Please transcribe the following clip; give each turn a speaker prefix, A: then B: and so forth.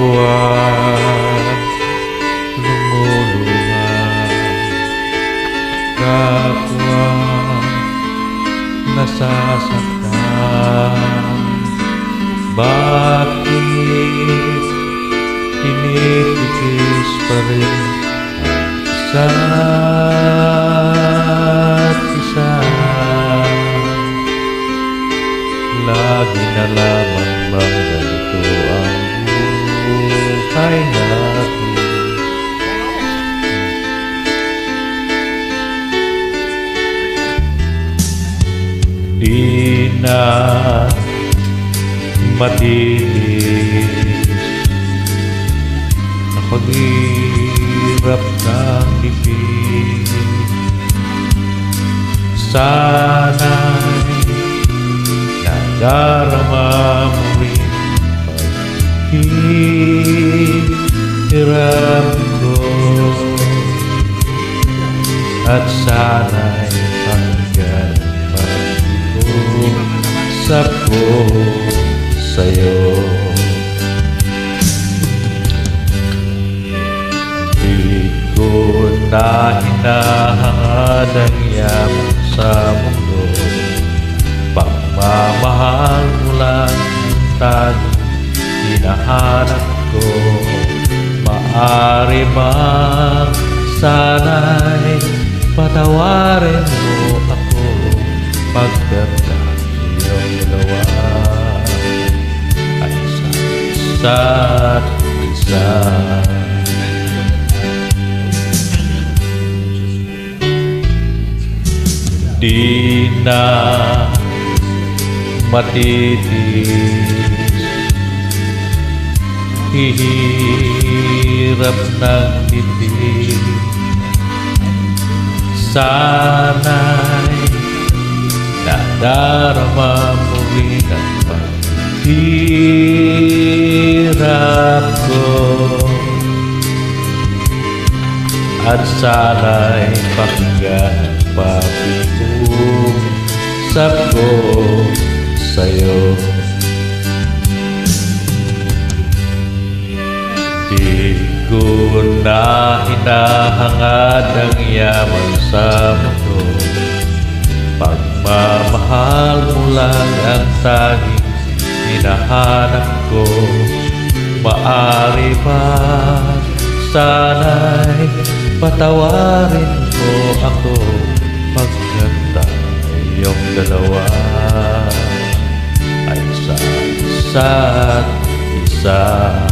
A: buwan lumuluha, kapwa nasasaktan. Bakit tinitipis pa rin isa't isa? Lagi na lamang bang ganito ang buhay natin? Di na matitis ang paghirap ng bibig. Sana'y nadarama mo rin paghirap ko, at sana'y hanggang mag-usap ko sa'yo. Di ko na hinahangad ang yaman sa mundo, pagmamahal mo lang ang hinahanap ko. Maaari bang sana'y patawarin mo ako, pagkat iyong dalawa ay isa't isa. Di na matitis hihirap ng dibdib. Sana'y nadarama mo rin ang paghirap ko, at sana'y pakinggan pakiusap ko sa'yo. Di ko na hinahangad ang yaman sa mundo, pagmamahal mo lang ang tanging hinahanap ko. Maaari ba sana'y patawarin mo ako, pagkat tayong dalawa ay isa't isa.